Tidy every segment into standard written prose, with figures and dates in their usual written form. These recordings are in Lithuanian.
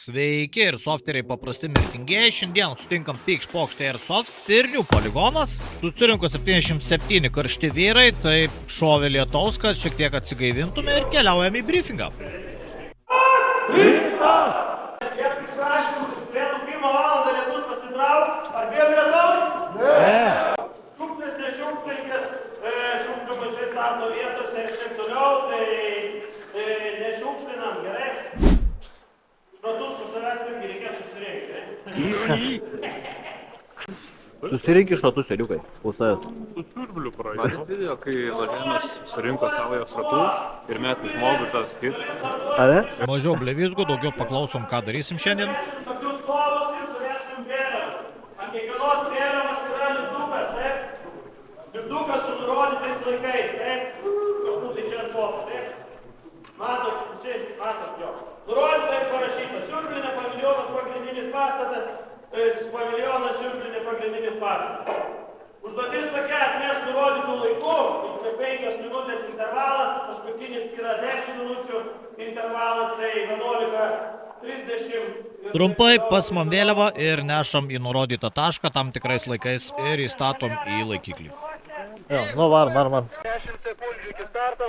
Sveiki ir softeriai paprasti mirtingieji. Šiandien sutinkam Pikšpokštė ir soft stirnių poligonas. Susirinko 77 karšti vyrai, tai šovė lietaus, kad šiek tiek atsigaivintume ir keliaujam į briefingą. Kiek išrašymų, turėtų 1 valandą lietus pasitrauk, ar bijom lietaus? Ne. Šiukšlės nešiukšlinkit, šiukšlių pačiai starto vietose ir taip toliau, tai nešiukšlinam, gerai? Šratus po savęs irgi reikės susirinkti. Susirinkti šratus, sėliukai, po savęs. Su siurbliu praeitą. Matėt video, kai Lažėnas surinko savoje šratų ir metė žmogų ir tas kit. Ane? Mažiau blevizgų, daugiau paklausom, ką darysim šiandien. Turėsim tokius stovus ir turėsim vėliavas. Ant kiekvienos vėliavas yra lipdukas, taip? Lipdukas su nurodytais laikais, taip? Kažkur tai čia ant foto, taip? Matot, visi, matot jo. Nurodyta ir parašyta. Siurblinė paviljonas pagrindinis pastatas, paviljonas siurblinė pagrindinis pastatas. Užduotis tokia: atnešt nurodytų laikų, 5 minutės intervalas, paskutinis yra 10 minučių intervalas, tai 11:30. Trumpai pasmam vėliavą ir nešam į nurodytą tašką tam tikrais laikais ir įstatom į laikiklį. Jo, nu var. 10 sekundžių iki starto.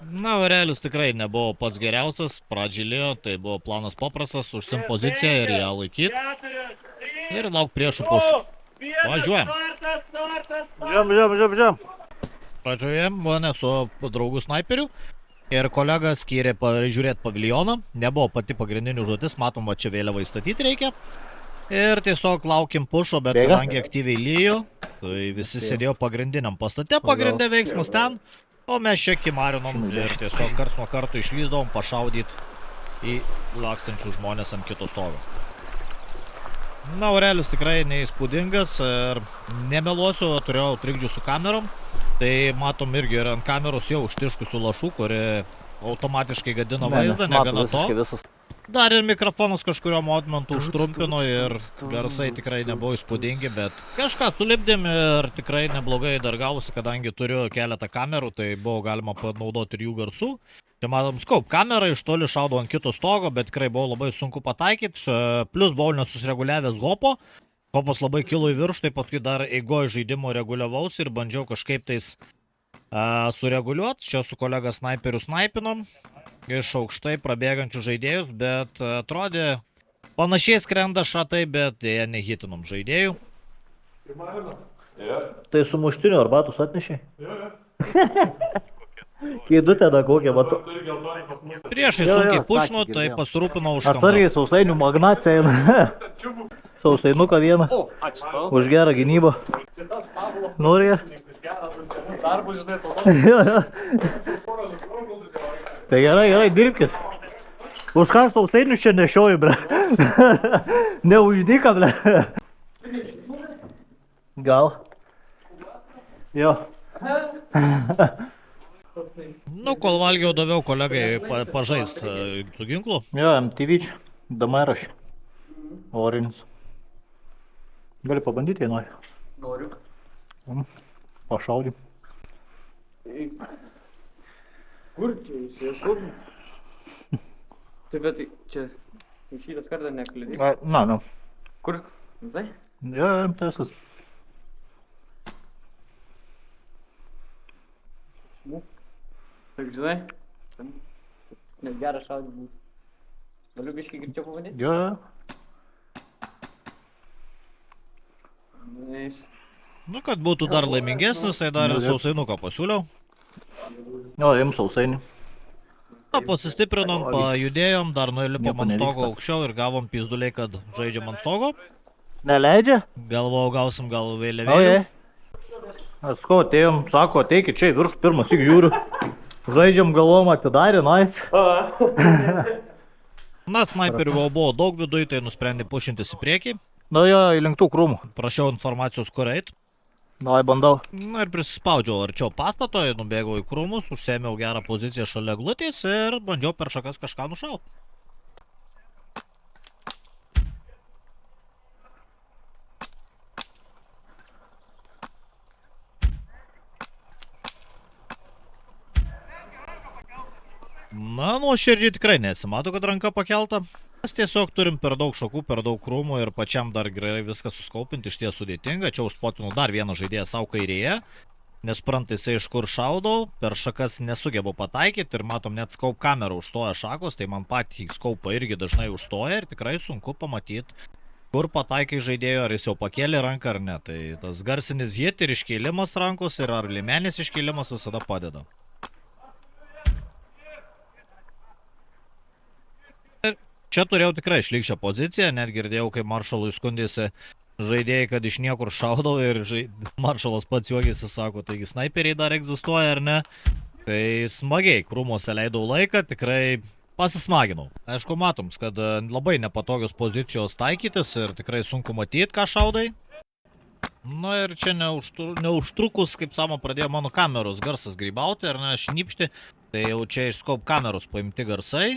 Na, Aurelis tikrai nebuvo pats geriausias, pradžiai lėjo, tai buvo planas paprastas, užsim poziciją ir ją laikyti. Ir lauk priešų pušų. Važiuojam. Žiūrėm. Pradžioje mane su draugu snaiperiu ir kolega skyrė žiūrėti paviljoną. Nebuvo pati pagrindinė užduotis, matom, va čia vėliavą įstatyti reikia. Ir tiesiog laukim pušo, bet kadangi aktyviai lyjo, tai visi sėdėjo pagrindiniam pastate, pagrindė veiksmas ten. O mes čia kimarinom ir tiesiog karts nuo karto išlysdavom pašaudyti į lakstančių žmonės ant kito stogo. Na, Aurelis tikrai neįspūdingas ir nemeluosiu, turėjau trikdžių su kamerom. Tai matom irgi ir ant kameros jau užtiškusių lašų, kuri automatiškai gadina vaizdą, negana to. Dar ir mikrofonas kažkurio momentu užtrumpino ir garsai tikrai nebuvo įspūdingi, bet kažką sulipdėm ir tikrai neblogai dar gausi, kadangi turiu keletą kamerų, tai buvo galima panaudoti ir jų garsų. Čia matom scope kamerą, iš toli šaudo ant kito stogo, bet tikrai buvo labai sunku pataikyti, plus buvau nesusireguliavęs hopo. Hopas labai kilo į viršų, tai paskui dar eigoje žaidimo reguliavausi ir bandžiau kažkaip tais sureguliuoti. Čia su kolega snaiperiu snaipinom iš aukštai prabėgančių žaidėjus, bet atrodė panašiai skrenda šatai, bet jie nehitinom žaidėjų. Tai su muštiniu arbatus atnešiai? Keidutė da kokią, matau. Priešai sunkiai pušino, tai pasirūpinau už kampą. Atsargiai sausainių magnacija eina. Sausainuką vieną. Už gerą gynybą. Nori ją? Tai gerai, dirbkit. Už ką sausainius čia nešioju, bre. Neuždyka, bre. Gal? Jo. Nu, kol valgiau, daviau kolegai pažaist su ginklu. Jo, MTV, Damaraš. Orinis. Gali pabandyti, jei nori. Noriu. Pašaudim. Kur čia įsiskubim? Tai bet čia šitas kartą nekliudai. Na. Kur? Tai? Jo, MTS. Taip, žinai? Net geras šaudį būtų. Galiu biškai greičiau pavadinti? Jo. Nu, kad būtų dar laimingesnis, tai dar ir sausainuką pasiūliau. Jo, jums sausainį. Pasistiprinom, pajudėjom, dar nuėlipom ant stogo aukščiau ir gavom pizduliai, kad žaidžiam ant stogo. Neleidžia? Galvojau, gausim gal vėliavėlių. Atsko, atėjom, sako, ateikit čia į viršų, pirmas tik žiūriu. Žaidžiam, galvom, atidarė, nice. Na, snaiperių buvo daug viduj, tai nusprendė pušintis į priekį. Na jo, įlinktų krūmų. Prašiau informacijos, kur eit. Davai, bandau. Na ir prisispaudžiau arčiau pastato, nubėgau į krūmus, užsėmiau gerą poziciją šalia glutės ir bandžiau per šakas kažką nušaut. Na, nuoširdžiai tikrai nesimato, kad ranka pakelta. Mes tiesiog turim per daug šakų, per daug krūmų ir pačiam dar gerai viską suskaupinti, iš ties sudėtinga. Čia užspotinu dar vieną žaidėją savo kairėje. Nesuprantu, jisai iš kur šaudau, per šakas nesugebu pataikyti ir matom net skaup kamerą užstoja šakos, tai man patį skaupą irgi dažnai užstoja ir tikrai sunku pamatyti, kur pataikai žaidėjo, ar jis jau pakėlė ranką ar ne. Tai tas garsinis hit ir iškėlimas rankos ir ar liemenis iškėlimas visada padeda. Čia turėjau tikrai išlikščią poziciją, net girdėjau, kaip maršalui skundėsi žaidėjai, kad iš niekur šaudau ir maršalas pats juokėsi, sako, taigi snaiperiai dar egzistuoja ar ne. Tai smagiai, krūmuose leidau laiką, tikrai pasismaginau. Aišku, matom, kad labai nepatogios pozicijos taikytis ir tikrai sunku matyti, ką šaudai. Na ir čia neužtrukus, kaip sama, pradėjo mano kameros garsas grybauti ar ne, šnipšti. Tai jau čia iš skaup kameros paimti garsai.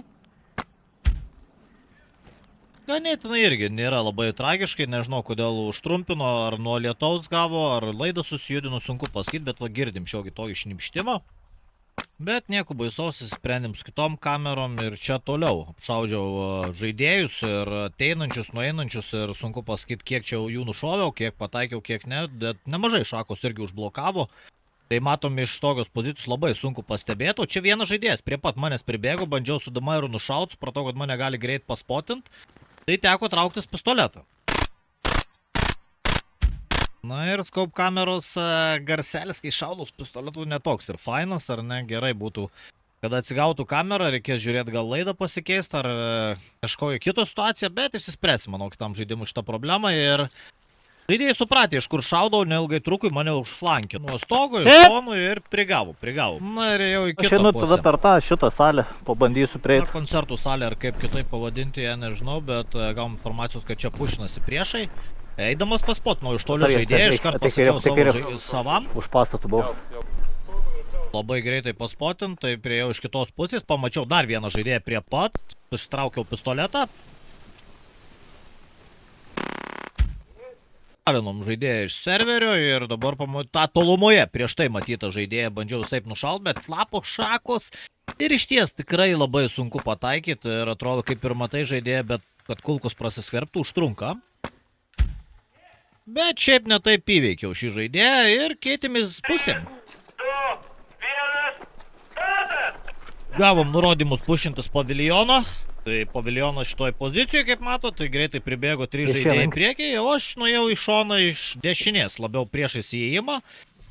Ganėtinai irgi nėra labai tragiškai, nežinau kodėl užtrumpino, ar nuo lietaus gavo, ar laidą susijudino, sunku pasakyti, bet va girdim šiokį tokį šnipštimą. Bet nieko baisaus, sprendėm su kitom kamerom ir čia toliau. Apšaudžiau žaidėjus ir ateinančius, nueinančius ir sunku pasakyti, kiek čia jų nušoviau, kiek pataikiau, kiek ne, bet nemažai šakos irgi užblokavo. Tai matom iš tokios pozicijos labai sunku pastebėti, o čia vienas žaidėjas prie pat manęs pribėgo, bandžiau su damairu nušaut, supratau, kad mane gali greit paspotint. Tai teko trauktis pistoletą. Na ir skaup kameros garselis, kai šaudus pistoletų netoks ir fainas, ar ne, gerai būtų, kad atsigautų kamerą, reikės žiūrėti gal laidą pasikeisti ar kažkokią kitą situaciją, bet išsispręs, manau, kitam žaidimui šitą problemą ir žaidėjai supratė, iš kur šaudau, neilgai trukui mane užflankė. Nuo stogo, iš šonų ir prigavo. Na ir jau į kitą pusę. Aš einu tada per tą šitą salę, pabandysiu prieiti. Koncertų salę, ar kaip kitaip pavadinti, ją nežinau, bet gavom informacijos, kad čia pušinasi priešai. Eidamas paspotinu iš tolių žaidėjų, iškart pasakiau savam. Už pastatų buvau. Labai greitai paspotint, tai priejau iš kitos pusės, pamačiau dar vieną žaidėją prie pat, ištraukiau pistoletą. Alinom žaidėją iš serverio ir dabar tą tolumoje prieš tai matytą žaidėją bandžiau visaip nušaut, bet lapo šakos ir iš ties tikrai labai sunku pataikyti ir atrodo kaip ir matai žaidėją, bet kad kulkos prasiskverbtų užtrunka. Bet šiaip netaip įveikiau šį žaidėją ir keitėmis pusėm. Gavom nurodymus pušintis paviljoną. Tai paviljonas šitoj pozicijoje, kaip mato, tai greitai pribėgo 3 žaidėjai į priekį, o aš nuėjau į šoną iš dešinės, labiau priešais įėjimą.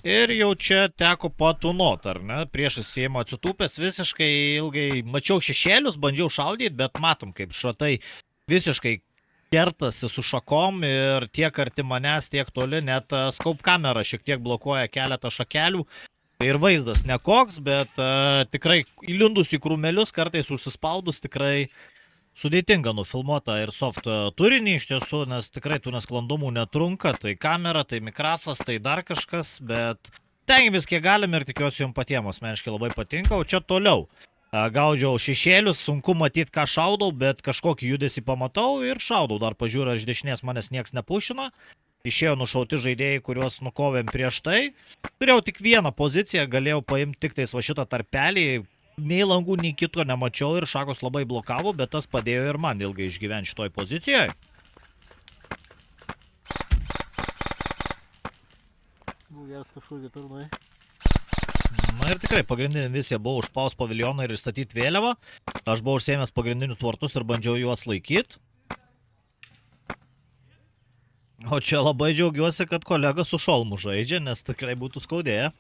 Ir jau čia teko patūnot, ar ne, priešais įėjimą atsitūpęs visiškai ilgai, mačiau šešėlius, bandžiau šaudyti, bet matom, kaip šratai visiškai kertasi su šakom ir tiek arti manęs, tiek toli, net skaup kamera šiek tiek blokuoja keletą šakelių. Ir vaizdas nekoks, bet tikrai įlindus į krūmelius, kartais užsispaudus, tikrai sudėtinga nufilmuota ir soft turinį iš tiesų, nes tikrai tų nesklandumų netrunka, tai kamera, tai mikrofas, tai dar kažkas, bet tengiamės kiek galim ir tikiuosi jums patiems asmeniškai labai patinka, o čia toliau. Gaudžiau šešėlius, sunku matyti, ką šaudau, bet kažkokį judesį pamatau ir šaudau, dar pažiūrė, iš dešinės manęs nieks nepušina. Išėjo nušauti žaidėjai, kuriuos nukovėm prieš tai. Turėjau tik vieną poziciją, galėjau paimti tik tais va šitą tarpelį. Nei langų, nei kito nemačiau ir šakos labai blokavo, bet tas padėjo ir man ilgai išgyventi šitoj pozicijoje. Na ir tikrai pagrindinė misija buvo užspaus paviljoną ir įstatyti vėliavą. Aš buvau užsiėmęs pagrindinius vartus ir bandžiau juos laikyti. O čia labai džiaugiuosi, kad kolega su šolmu žaidžia, nes tikrai būtų skaudėję.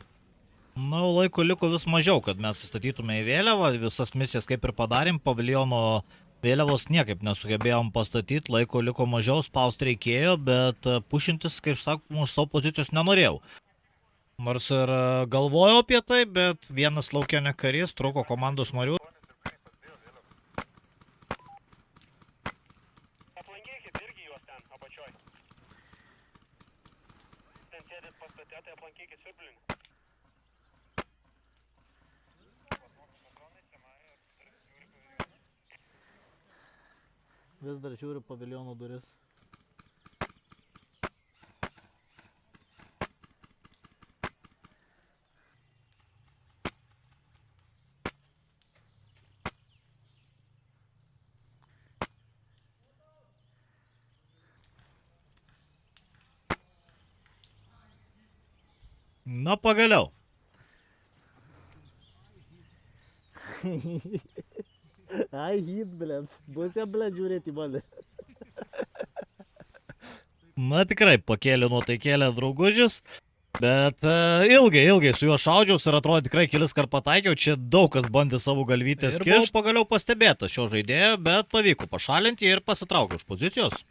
Na, laiko liko vis mažiau, kad mes įstatytume į vėliavą, visas misijas kaip ir padarėm, paviljono vėliavos niekaip nesugebėjom pastatyti, laiko liko mažiau, spausti reikėjo, bet pušintis, kaip sakoma, už savo pozicijos nenorėjau. Nors ir galvojau apie tai, bet vienas laukia ne karys, trūko komandos narių. Vis dar žiūri paviljono duris. Na pagaliau. Ai, hit, blėt. Bus jam, blėt, žiūrėti į mane. Na tikrai, pakėlė nuotaikėlę draugužis. Bet ilgai su juo šaudžiaus ir atrodo tikrai kelis kart pataikiau, čia daug kas bandė savo galvytės kišti. Ir buvau pagaliau pastebėtas šio žaidėjo, bet pavyko pašalinti ir pasitraukti už pozicijos.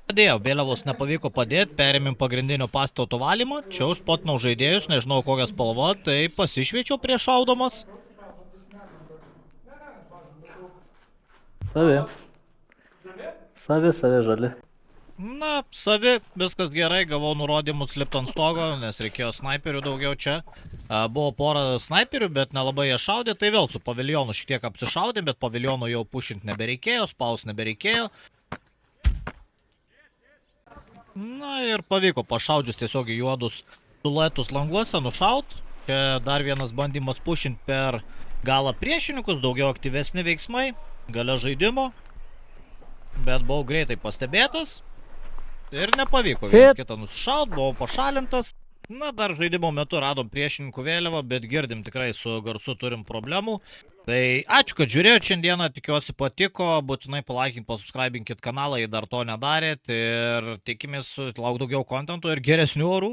Padėjau, vėliavos nepavyko padėti, perėmėm pagrindinio pastato valymą, čia užspotnau žaidėjus, nežinau kokią spalvą, tai pasišviečiau prieš šaudamas. Savi žali. Na, savi, viskas gerai, gavau nurodymus lipti ant stogo, nes reikėjo snaiperių daugiau čia. Buvo pora snaiperių, bet nelabai jie šaudė, tai vėl su paviljonu šiek tiek apsišaudė, bet paviljonu jau pušint nebereikėjo, spaus nebereikėjo. Na ir pavyko pašaudžius tiesiog į juodus siluetus languose nušaut. Čia dar vienas bandymas pušint per galą priešininkus, daugiau aktyvesni veiksmai, gale žaidimo. Bet buvau greitai pastebėtas. Ir nepavyko vienas kitą nusišaut, buvau pašalintas. Na, dar žaidimo metu radom priešininkų vėliavą, bet girdim tikrai su garsu turim problemų. Tai ačiū, kad žiūrėjot šiandieną, tikiuosi patiko, būtinai palaikinkit, pasubscribinkit kanalą, jei dar to nedarėt. Ir tikimės lauk daugiau kontentų ir geresnių orų.